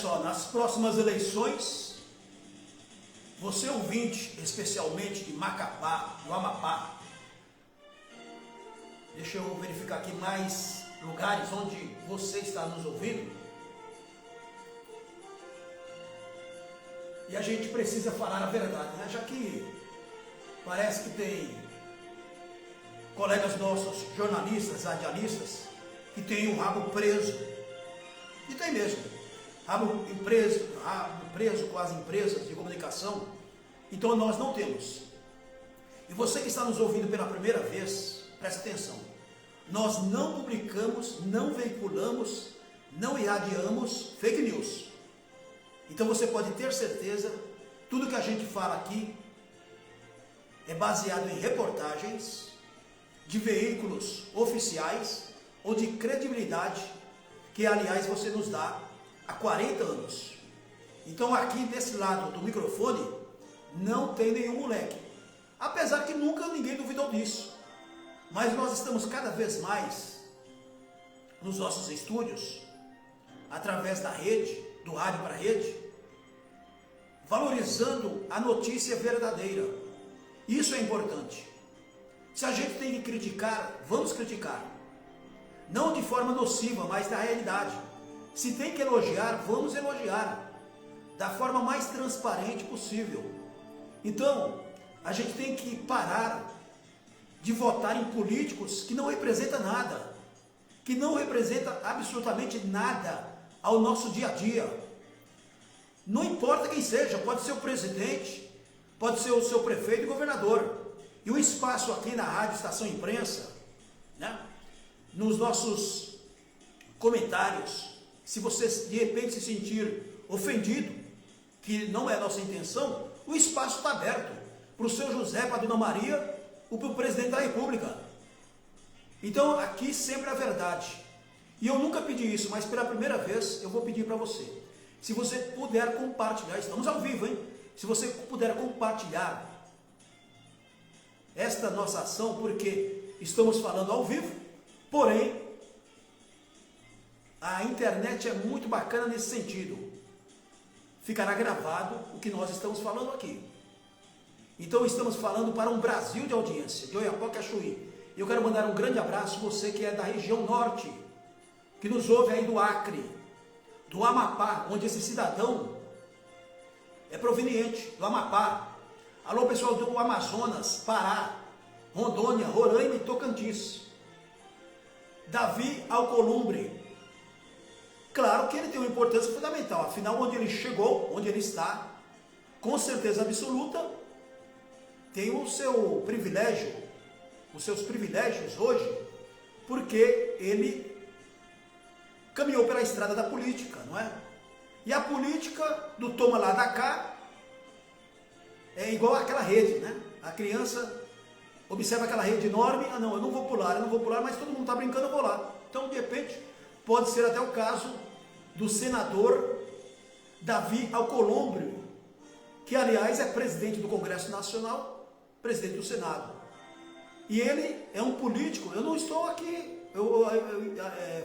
só, nas próximas eleições, você ouvinte, especialmente de Macapá, do Amapá, deixa eu verificar aqui mais lugares onde você está nos ouvindo. E a gente precisa falar a verdade, né? Já que parece que tem colegas nossos, jornalistas, radialistas, que têm o rabo preso. E tem mesmo. Rabo preso com as empresas de comunicação. Então nós não temos. E você que está nos ouvindo pela primeira vez, preste atenção. Nós não publicamos, não veiculamos, não irradiamos fake news. Então você pode ter certeza, tudo que a gente fala aqui é baseado em reportagens de veículos oficiais ou de credibilidade, que aliás você nos dá há 40 anos. Então aqui desse lado do microfone não tem nenhum moleque, apesar que nunca ninguém duvidou disso. Mas nós estamos cada vez mais nos nossos estúdios, através da rede, do rádio para a rede, valorizando a notícia verdadeira. Isso é importante. Se a gente tem que criticar, vamos criticar. Não de forma nociva, mas na realidade. Se tem que elogiar, vamos elogiar. Da forma mais transparente possível. Então, a gente tem que parar de votar em políticos que não representam nada. Que não representam absolutamente nada ao nosso dia a dia. Não importa quem seja, pode ser o presidente, pode ser o seu prefeito e governador. E o espaço aqui na Rádio Estação Imprensa, né, nos nossos comentários, se você de repente se sentir ofendido, que não é a nossa intenção, o espaço está aberto para o seu José, para a Dona Maria, ou para o presidente da República. Então aqui sempre a verdade. E eu nunca pedi isso, mas pela primeira vez eu vou pedir para você. Se você puder compartilhar, estamos ao vivo, hein? Se você puder compartilhar esta nossa ação, porque estamos falando ao vivo, porém, a internet é muito bacana nesse sentido. Ficará gravado o que nós estamos falando aqui. Então estamos falando para um Brasil de audiência, de Oiapoque a Chuí. Eu quero mandar um grande abraço, você que é da região norte, que nos ouve aí do Acre, do Amapá, onde esse cidadão é proveniente, do Amapá. Alô pessoal do Amazonas, Pará, Rondônia, Roraima e Tocantins. Davi Alcolumbre. Claro que ele tem uma importância fundamental, afinal onde ele chegou, onde ele está, com certeza absoluta, tem o seu privilégio, os seus privilégios hoje, porque ele caminhou pela estrada da política, não é? E a política do toma lá da cá é igual àquela rede, né? A criança observa aquela rede enorme, ah não, eu não vou pular, mas todo mundo está brincando, eu vou lá. Então, de repente, pode ser até o caso do senador Davi Alcolumbre, que aliás é presidente do Congresso Nacional, presidente do Senado. E ele é um político, eu não estou aqui... Eu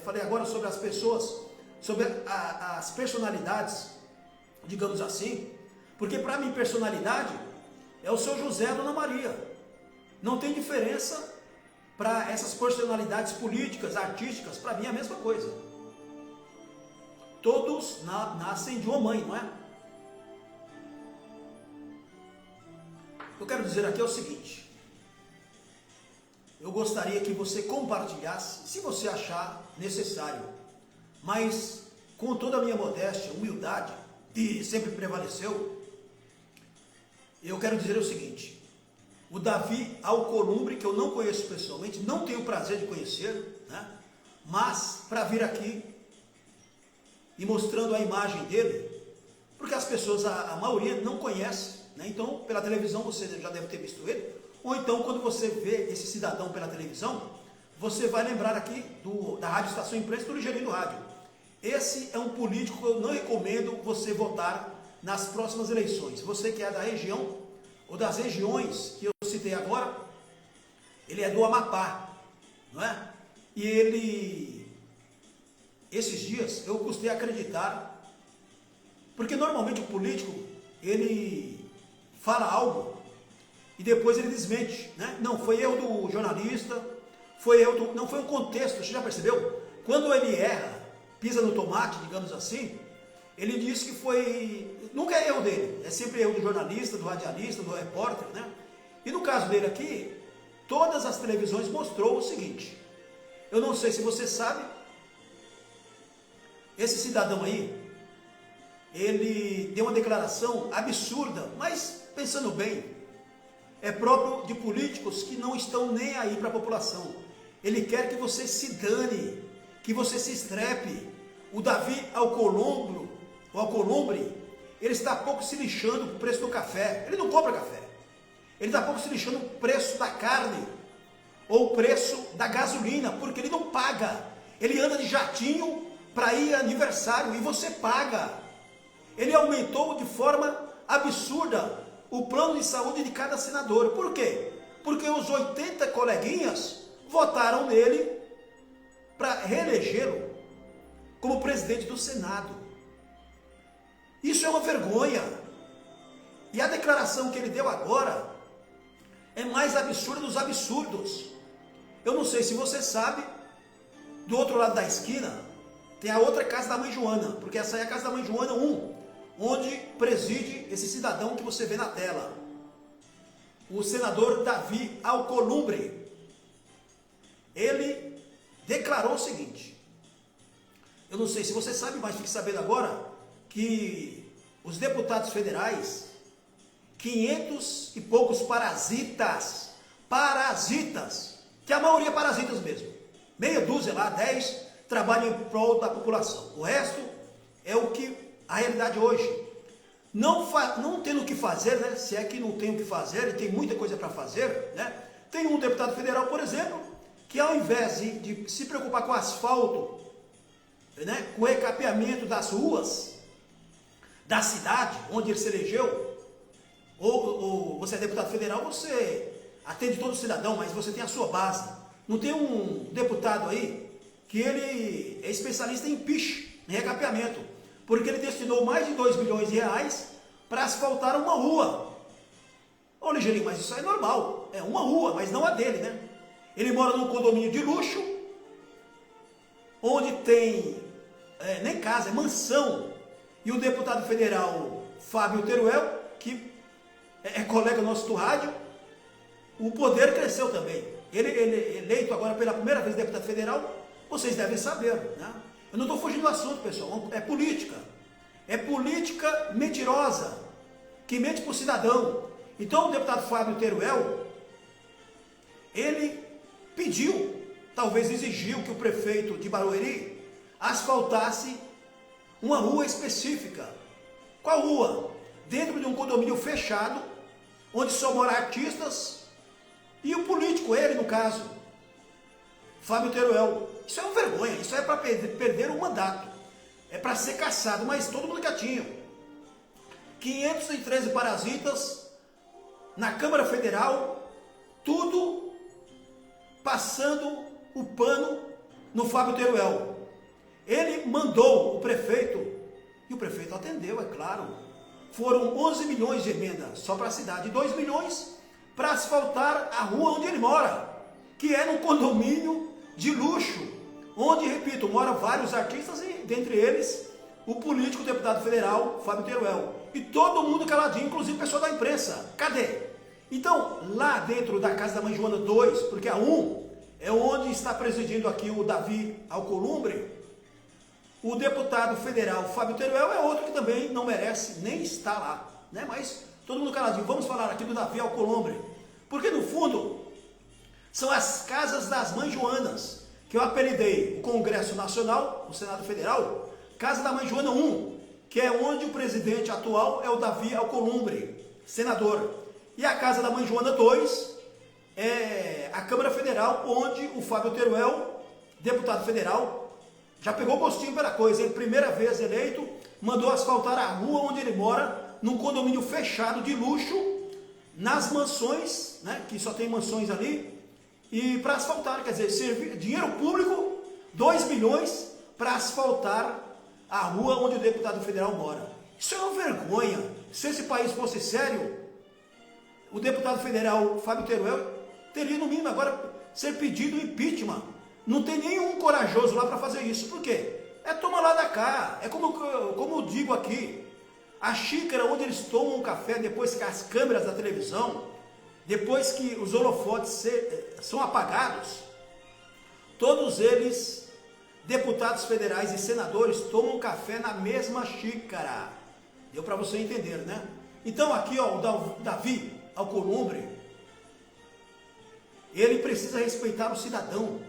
falei agora sobre as pessoas, sobre as personalidades, digamos assim, porque para mim personalidade é o seu José e a Dona Maria. Não tem diferença para essas personalidades políticas, artísticas, para mim é a mesma coisa. Todos nascem de uma mãe, não é? Eu quero dizer aqui é o seguinte. Eu gostaria que você compartilhasse, se você achar necessário, mas com toda a minha modéstia, humildade, que sempre prevaleceu, eu quero dizer o seguinte, o Davi Alcolumbre, que eu não conheço pessoalmente, não tenho o prazer de conhecer, né? Mas para vir aqui e mostrando a imagem dele, porque as pessoas, a maioria não conhece, né? Então pela televisão você já deve ter visto ele, ou então quando você vê esse cidadão pela televisão, você vai lembrar aqui da Rádio Estação Imprensa, do Ligeirinho do Rádio. Esse é um político que eu não recomendo você votar nas próximas eleições. Você que é da região, ou das regiões que eu citei agora, ele é do Amapá, não é? E ele, esses dias, eu custei acreditar Porque normalmente o político, ele fala algo e depois ele desmente, né? Não, foi erro do jornalista, foi erro do... Não, foi um contexto, você já percebeu? Quando ele erra, pisa no tomate, digamos assim, ele diz que foi... Nunca é erro dele, é sempre erro do jornalista, do radialista, do repórter, né? E no caso dele aqui, todas as televisões mostrou o seguinte, eu não sei se você sabe, esse cidadão aí, ele deu uma declaração absurda, mas pensando bem, é próprio de políticos que não estão nem aí para a população. Ele quer que você se dane, que você se estrepe. O Davi Alcolumbre, ele está pouco se lixando com o preço do café. Ele não compra café. Ele está pouco se lixando com o preço da carne ou o preço da gasolina, porque ele não paga. Ele anda de jatinho para ir a aniversário e você paga. Ele aumentou de forma absurda o plano de saúde de cada senador. Por quê? Porque os 80 coleguinhas votaram nele para reelegê-lo como presidente do Senado. Isso é uma vergonha. E a declaração que ele deu agora é mais absurda dos absurdos. Eu não sei se você sabe, do outro lado da esquina tem a outra casa da mãe Joana, porque essa é a casa da mãe Joana 1, onde preside esse cidadão que você vê na tela, o senador Davi Alcolumbre. Ele declarou o seguinte, eu não sei se você sabe, mas fique sabendo agora, que os deputados federais, 500 e poucos parasitas, que a maioria parasitas mesmo, meia dúzia lá, 10, trabalham em prol da população, o resto é o que a realidade hoje, não tendo o que fazer, né? Se é que não tem o que fazer, e tem muita coisa para fazer, né? Tem um deputado federal, por exemplo, que ao invés de se preocupar com asfalto, né? Com o recapeamento das ruas, da cidade, onde ele se elegeu, ou você é deputado federal, você atende todo cidadão, mas você tem a sua base. Não tem um deputado aí, que ele é especialista em piche, em recapeamento, porque ele destinou mais de 2 bilhões de reais para asfaltar uma rua. Ô Ligeirinho, mas isso é normal, é uma rua, mas não a dele, né? Ele mora num condomínio de luxo, onde tem, nem casa, é mansão, e o deputado federal Fábio Teruel, que é colega nosso do rádio, o poder cresceu também. Ele é eleito agora pela primeira vez deputado federal, vocês devem saber, né? Eu não estou fugindo do assunto, pessoal, é política. É política mentirosa, que mente para o cidadão. Então o deputado Fábio Teruel, ele pediu, talvez exigiu que o prefeito de Barueri asfaltasse uma rua específica. Qual rua? Dentro de um condomínio fechado, onde só moram artistas e o político, ele no caso, Fábio Teruel. Isso é uma vergonha, isso é para perder o mandato, é para ser caçado, mas todo mundo quietinho. 513 parasitas na Câmara Federal, tudo passando o pano no Fábio Teruel. Ele mandou o prefeito, e o prefeito atendeu, é claro. Foram 11 milhões de emenda só para a cidade, e 2 milhões para asfaltar a rua onde ele mora, que é num condomínio de luxo, onde, repito, moram vários artistas e, dentre eles, o político deputado federal, Fábio Teruel. E todo mundo caladinho, inclusive o pessoal da imprensa. Cadê? Então, lá dentro da casa da mãe Joana 2, porque a 1 é onde está presidindo aqui o Davi Alcolumbre, o deputado federal Fábio Teruel é outro que também não merece nem estar lá, né? Mas todo mundo caladinho. Vamos falar aqui do Davi Alcolumbre, porque no fundo são as casas das mães Joanas, que eu apelidei o Congresso Nacional, o Senado Federal, Casa da Mãe Joana 1, que é onde o presidente atual é o Davi Alcolumbre, senador. E a Casa da Mãe Joana 2 é a Câmara Federal, onde o Fábio Teruel, deputado federal, já pegou gostinho pela coisa. Ele, primeira vez eleito, mandou asfaltar a rua onde ele mora, num condomínio fechado de luxo, nas mansões, né, que só tem mansões ali, e para asfaltar, quer dizer, dinheiro público, 2 milhões para asfaltar a rua onde o deputado federal mora. Isso é uma vergonha. Se esse país fosse sério, o deputado federal Fábio Teruel teria no mínimo agora ser pedido impeachment. Não tem nenhum corajoso lá para fazer isso. Por quê? É toma lá da cá. É como eu digo aqui, a xícara onde eles tomam o café depois que as câmeras da televisão, depois que os holofotes são apagados, todos eles, deputados federais e senadores, tomam café na mesma xícara. Deu para você entender, né? Então aqui, ó, o Davi Alcolumbre, ele precisa respeitar o cidadão,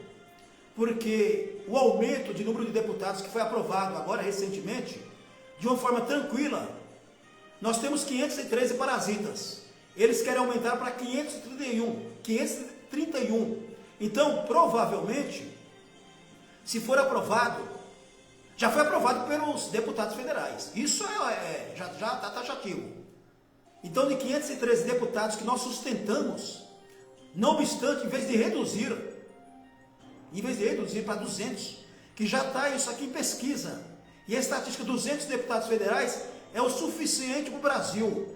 porque o aumento de número de deputados que foi aprovado agora recentemente, de uma forma tranquila, nós temos 513 parasitas. Eles querem aumentar para 531. Então, provavelmente, se for aprovado, já foi aprovado pelos deputados federais. Isso já está taxativo. Então, de 513 deputados que nós sustentamos, não obstante, em vez de reduzir para 200, que já está isso aqui em pesquisa, e a estatística 200 deputados federais é o suficiente para o Brasil.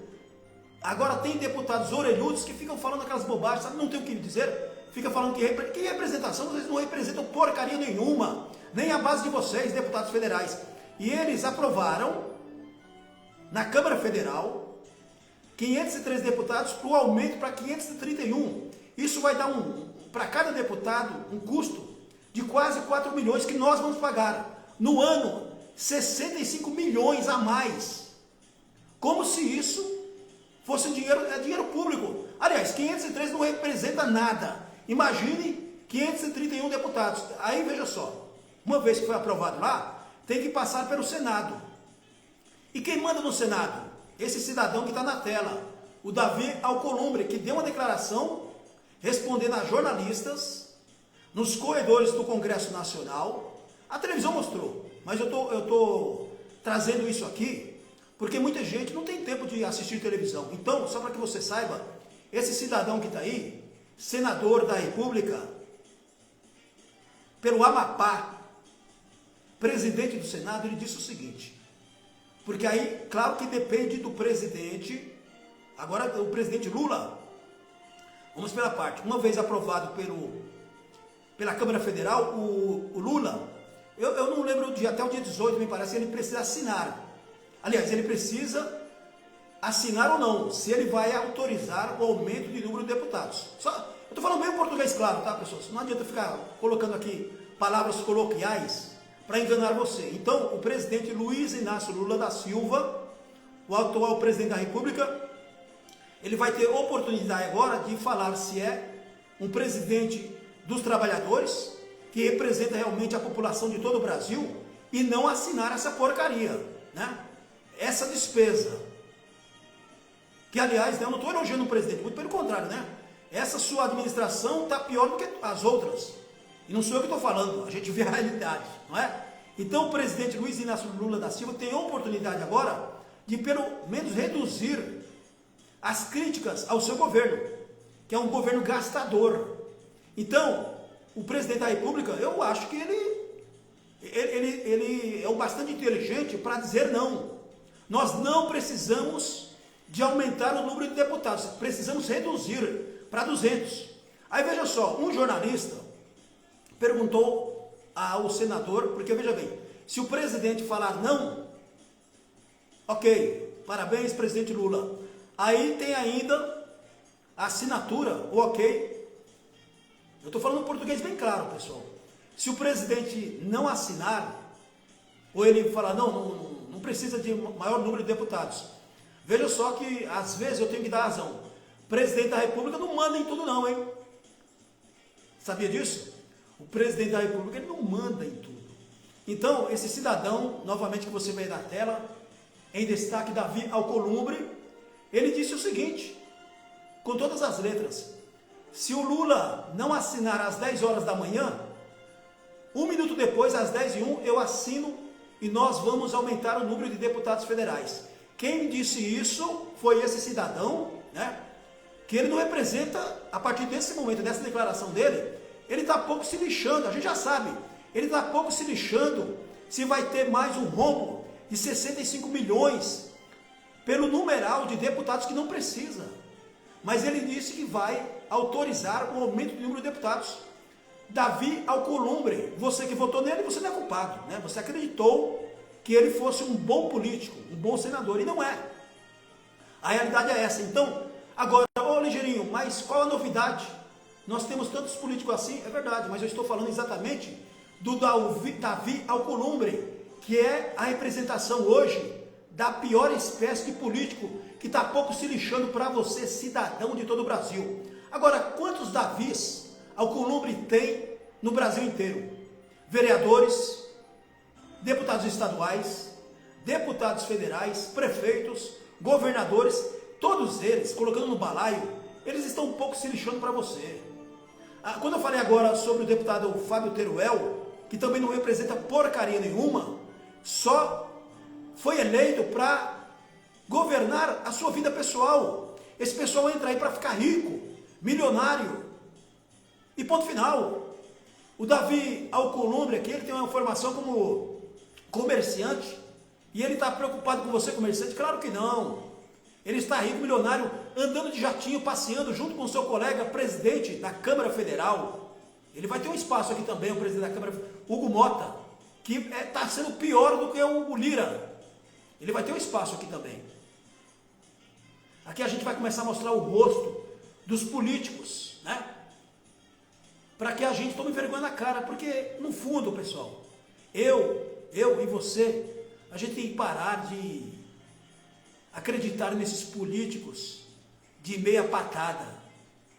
Agora tem deputados orelhudos que ficam falando aquelas bobagens, sabe? Não tem o que dizer, fica falando que representação, vocês não representam porcaria nenhuma, nem a base de vocês, deputados federais. E eles aprovaram, na Câmara Federal, 503 deputados para o aumento para 531. Isso vai dar para cada deputado um custo de quase 4 milhões que nós vamos pagar. No ano, 65 milhões a mais. Como se isso fosse dinheiro público. Aliás, 503 não representa nada. Imagine 531 deputados. Aí veja só, uma vez que foi aprovado lá, tem que passar pelo Senado. E quem manda no Senado? Esse cidadão que está na tela, o Davi Alcolumbre, que deu uma declaração respondendo a jornalistas nos corredores do Congresso Nacional. A televisão mostrou, mas eu tô trazendo isso aqui porque muita gente não tem tempo de assistir televisão. Então, só para que você saiba, esse cidadão que está aí, senador da República, pelo Amapá, presidente do Senado, ele disse o seguinte, porque aí, claro que depende do presidente, agora o presidente Lula, vamos pela parte, uma vez aprovado pela Câmara Federal, o Lula, eu não lembro o dia, até o dia 18, me parece, ele precisa assinar. Aliás, ele precisa assinar ou não, se ele vai autorizar o aumento de número de deputados. Eu estou falando meio português claro, tá, pessoal? Não adianta ficar colocando aqui palavras coloquiais para enganar você. Então, o presidente Luiz Inácio Lula da Silva, o atual presidente da República, ele vai ter oportunidade agora de falar se é um presidente dos trabalhadores, que representa realmente a população de todo o Brasil, e não assinar essa porcaria, né? Essa despesa, que aliás, né, eu não estou elogiando o presidente, muito pelo contrário, né? Essa sua administração está pior do que as outras, e não sou eu que estou falando, a gente vê a realidade, não é? Então o presidente Luiz Inácio Lula da Silva tem a oportunidade agora de pelo menos reduzir as críticas ao seu governo, que é um governo gastador. Então, o presidente da República, eu acho que ele é o bastante inteligente para dizer não. Nós não precisamos de aumentar o número de deputados, precisamos reduzir para 200. Aí veja só, um jornalista perguntou ao senador, porque veja bem, se o presidente falar não, ok, parabéns presidente Lula. Aí tem ainda a assinatura, o ok. Eu estou falando em português bem claro, pessoal. Se o presidente não assinar, ou ele falar, não precisa de maior número de deputados. Veja só que, às vezes, eu tenho que dar razão. O presidente da República não manda em tudo não, hein? Sabia disso? O presidente da República, ele não manda em tudo. Então, esse cidadão, novamente que você vê na tela, em destaque, Davi Alcolumbre, ele disse o seguinte, com todas as letras, se o Lula não assinar às 10 horas da manhã, 1 minuto depois, às 10h01, eu assino e nós vamos aumentar o número de deputados federais. Quem disse isso foi esse cidadão, né? Que ele não representa, a partir desse momento, dessa declaração dele, ele está pouco se lixando, a gente já sabe, ele está pouco se lixando se vai ter mais um rombo de 65 milhões pelo numeral de deputados que não precisa. Mas ele disse que vai autorizar o aumento do número de deputados. Davi Alcolumbre, você que votou nele, você não é culpado, né? Você acreditou que ele fosse um bom político, um bom senador, e não é. A realidade é essa. Então, agora, ô Ligeirinho, mas qual a novidade? Nós temos tantos políticos assim, é verdade, mas eu estou falando exatamente do Davi Alcolumbre, que é a representação hoje da pior espécie de político, que está pouco se lixando para você, cidadão de todo o Brasil. Agora, quantos Davis Alcolumbre tem no Brasil inteiro? Vereadores, deputados estaduais, deputados federais, prefeitos, governadores, todos eles, colocando no balaio, eles estão um pouco se lixando para você. Quando eu falei agora sobre o deputado Fábio Teruel, que também não representa porcaria nenhuma, só foi eleito para governar a sua vida pessoal. Esse pessoal entra aí para ficar rico, milionário, e ponto final. O Davi Alcolumbre aqui, ele tem uma formação como comerciante, e ele está preocupado com você, comerciante? Claro que não. Ele está rico, milionário, andando de jatinho, passeando junto com o seu colega presidente da Câmara Federal. Ele vai ter um espaço aqui também, o presidente da Câmara, Hugo Mota, que está sendo pior do que o Lira. Ele vai ter um espaço aqui também. Aqui a gente vai começar a mostrar o rosto dos políticos, né? Para que a gente tome vergonha na cara, porque no fundo, pessoal, eu e você, a gente tem que parar de acreditar nesses políticos de meia patada,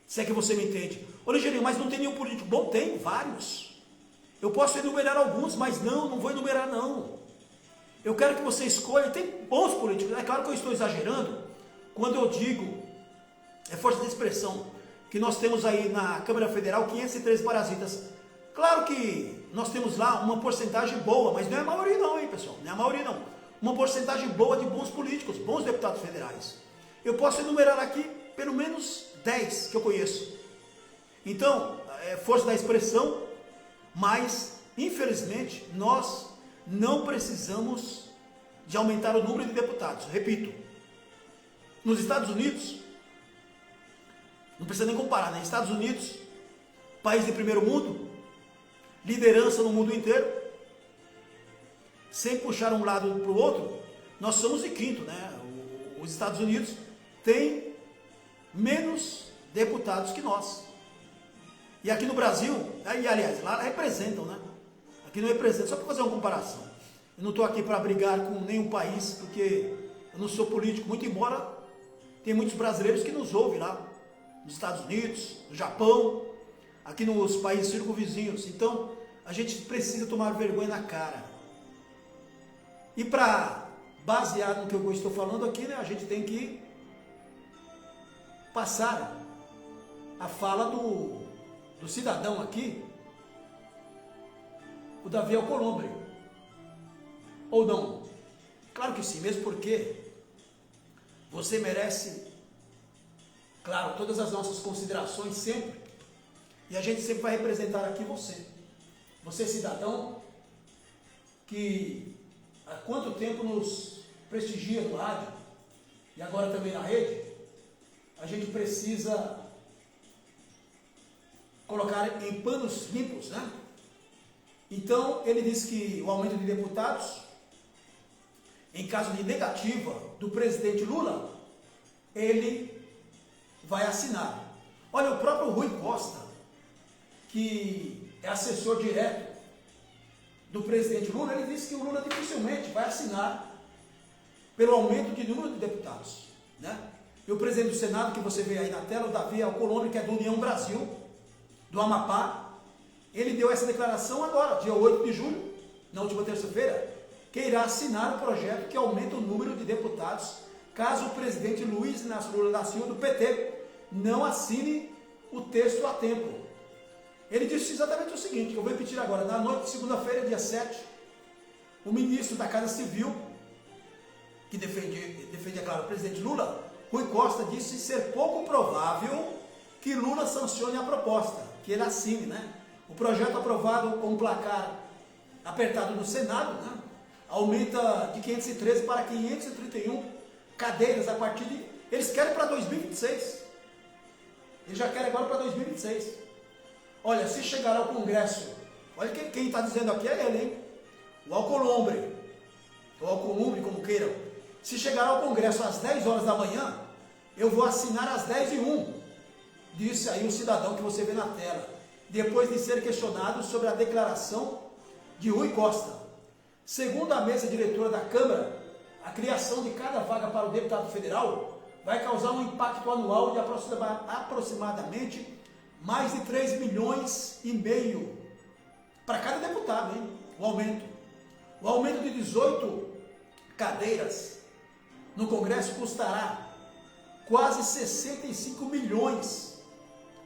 se é que você me entende. Ô Ligeirinho, mas não tem nenhum político bom? Tem vários. Eu posso enumerar alguns, mas não vou enumerar não. Eu quero que você escolha, tem bons políticos, é claro que eu estou exagerando, quando eu digo, é força de expressão, que nós temos aí na Câmara Federal 513 parasitas. Claro que nós temos lá uma porcentagem boa, mas não é a maioria não, hein, pessoal? Não é a maioria não. Uma porcentagem boa de bons políticos, bons deputados federais. Eu posso enumerar aqui pelo menos 10 que eu conheço. Então, é força da expressão, mas, infelizmente, nós não precisamos de aumentar o número de deputados. Repito, nos Estados Unidos, não precisa nem comparar, né? Estados Unidos, país de primeiro mundo, liderança no mundo inteiro, sem puxar um lado para o outro, nós somos de quinto, né? Os Estados Unidos têm menos deputados que nós. E aqui no Brasil, aí, aliás, lá representam, né? Aqui não representam, só para fazer uma comparação. Eu não estou aqui para brigar com nenhum país, porque eu não sou político, muito embora tem muitos brasileiros que nos ouvem lá, nos Estados Unidos, no Japão, aqui nos países circunvizinhos. Então, a gente precisa tomar vergonha na cara. E para basear no que eu estou falando aqui, né, a gente tem que passar a fala do cidadão aqui, o Davi Alcolumbre. Ou não? Claro que sim, mesmo porque você merece, claro, todas as nossas considerações sempre, e a gente sempre vai representar aqui você. Você, cidadão, que há quanto tempo nos prestigia no rádio, e agora também na rede, a gente precisa colocar em panos limpos, né? Então, ele disse que o aumento de deputados, em caso de negativa do presidente Lula, ele vai assinar. Olha, o próprio Rui Costa, que é assessor direto do presidente Lula, ele disse que o Lula dificilmente vai assinar pelo aumento de número de deputados, né? E o presidente do Senado, que você vê aí na tela, o Davi Alcolumbre, que é do União Brasil, do Amapá, ele deu essa declaração agora, dia 8 de julho, na última terça-feira, que irá assinar o projeto que aumenta o número de deputados, caso o presidente Luiz Inácio Lula da Silva, do PT, não assine o texto a tempo. Ele disse exatamente o seguinte, que eu vou repetir agora, na noite de segunda-feira, dia 7, o ministro da Casa Civil, que defende, é claro, o presidente Lula, Rui Costa, disse ser pouco provável que Lula sancione a proposta, que ele assine, né? O projeto aprovado com um placar apertado no Senado, né, aumenta de 513 para 531 cadeiras a partir de... Eles querem para 2026. Eles já querem agora para 2026. Olha, se chegar ao Congresso, olha quem está dizendo aqui é ele, hein? O Alcolumbre, ou Alcolumbre, como queiram. Se chegar ao Congresso às 10 horas da manhã, eu vou assinar às 10h01. Disse aí o cidadão que você vê na tela, depois de ser questionado sobre a declaração de Rui Costa. Segundo a mesa diretora da Câmara, a criação de cada vaga para o deputado federal vai causar um impacto anual de aproximadamente mais de 3,5 milhões para cada deputado, hein? O aumento de 18 cadeiras no Congresso custará quase 65 milhões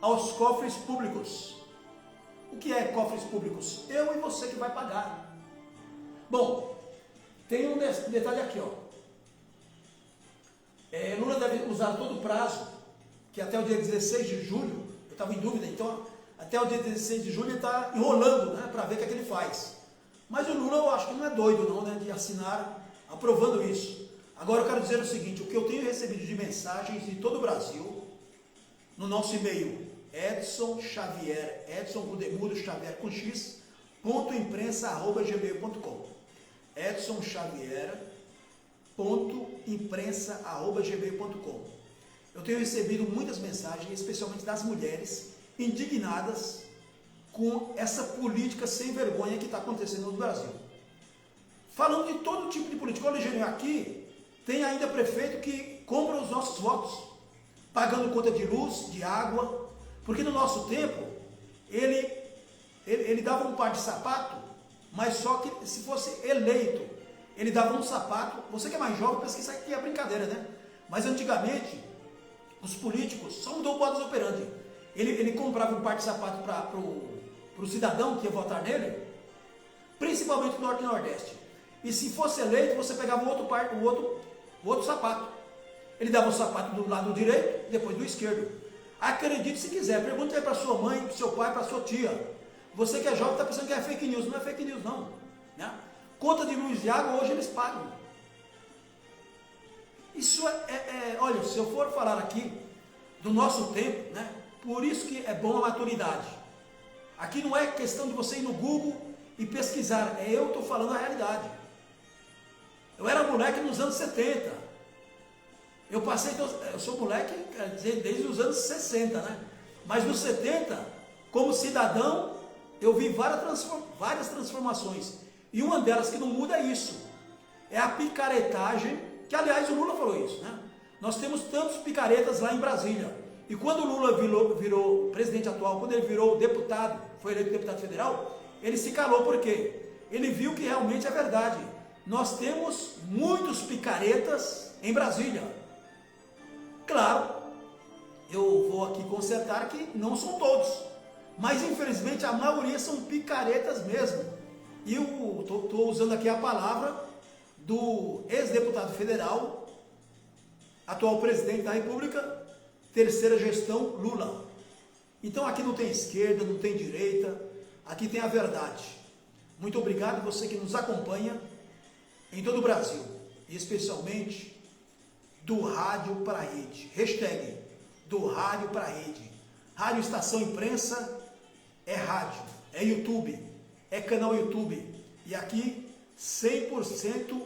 aos cofres públicos. O que é cofres públicos? Eu e você que vai pagar. Bom, tem um detalhe aqui, ó. Lula deve usar todo o prazo, que até o dia 16 de julho, eu estava em dúvida, então até o dia 16 de julho ele está enrolando, né, para ver o que é que ele faz. Mas o Lula eu acho que não é doido não, né, de assinar aprovando isso. Agora eu quero dizer o seguinte, o que eu tenho recebido de mensagens de todo o Brasil, no nosso e-mail, Edson Gudemudo Xavier com X, .imprensa@gmail.com. edsonxavier.imprensa@gmail.com. Eu tenho recebido muitas mensagens, especialmente das mulheres, indignadas com essa política sem vergonha que está acontecendo no Brasil. Falando de todo tipo de política. Olha, Eugênio, aqui tem ainda prefeito que compra os nossos votos, pagando conta de luz, de água, porque no nosso tempo, ele dava um par de sapato, mas só que se fosse eleito, ele dava um sapato. Você que é mais jovem, pensa que isso aqui é brincadeira, né? Mas antigamente, os políticos, só mudou o modus operandi. Ele comprava um par de sapato para o cidadão que ia votar nele, principalmente no Norte e Nordeste. E se fosse eleito, você pegava o outro sapato. Ele dava o sapato do lado direito, depois do esquerdo. Acredite se quiser, pergunte aí para sua mãe, para seu pai, para sua tia. Você que é jovem está pensando que é fake news, não é fake news não, né? Conta de luz e água hoje eles pagam. Isso olha, se eu for falar aqui do nosso tempo, né? Por isso que é bom a maturidade. Aqui não é questão de você ir no Google e pesquisar, eu estou falando a realidade. Eu era moleque nos anos 70. Eu sou moleque, quer dizer, desde os anos 60, né? Mas nos 70, como cidadão, eu vi várias transformações. E uma delas que não muda é isso. É a picaretagem, que aliás o Lula falou isso, né? Nós temos tantos picaretas lá em Brasília. E quando o Lula virou presidente atual, quando ele virou deputado, foi eleito deputado federal, ele se calou. Por quê? Ele viu que realmente é verdade. Nós temos muitos picaretas em Brasília. Claro, eu vou aqui consertar que não são todos, mas infelizmente a maioria são picaretas mesmo. E eu estou usando aqui a palavra do ex-deputado federal, atual presidente da República, terceira gestão Lula. Então aqui não tem esquerda, não tem direita, aqui tem a verdade. Muito obrigado você que nos acompanha em todo o Brasil, e especialmente do rádio para a rede. Hashtag do rádio para a rede. Rádio Estação Imprensa é rádio, é YouTube, é canal YouTube. E aqui 100%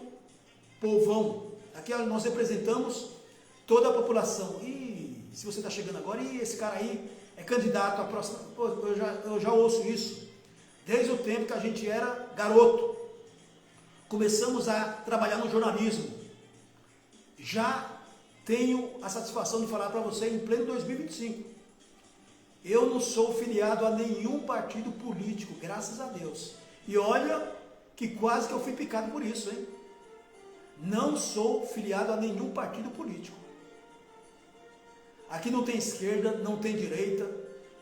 povão. Aqui nós representamos toda a população. E se você está chegando agora, e esse cara aí é candidato à próxima... Pô, eu já ouço isso desde o tempo que a gente era garoto. Começamos a trabalhar no jornalismo. Já tenho a satisfação de falar para você em pleno 2025. Eu não sou filiado a nenhum partido político, graças a Deus. E olha que quase que eu fui picado por isso, hein? Não sou filiado a nenhum partido político. Aqui não tem esquerda, não tem direita.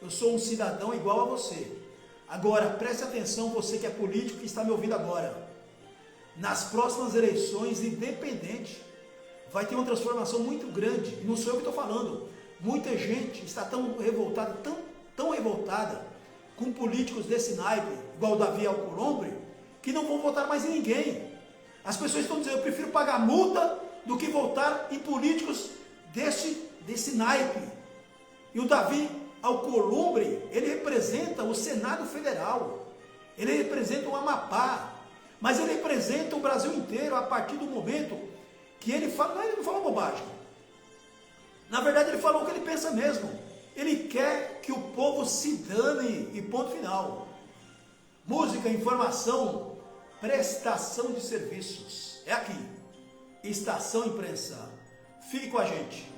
Eu sou um cidadão igual a você. Agora, preste atenção, você que é político, que está me ouvindo agora. Nas próximas eleições, independente, vai ter uma transformação muito grande. E não sou eu que estou falando. Muita gente está tão revoltada, tão revoltada com políticos desse naipe, igual o Davi Alcolumbre, que não vão votar mais em ninguém. As pessoas estão dizendo, eu prefiro pagar multa do que votar em políticos desse naipe. E o Davi Alcolumbre, ele representa o Senado Federal, ele representa o Amapá, mas ele representa o Brasil inteiro a partir do momento que ele fala, ele não falou bobagem. Na verdade, ele falou o que ele pensa mesmo. Ele quer que o povo se dane e ponto final. Música, informação, prestação de serviços. É aqui. Estação Imprensa. Fique com a gente.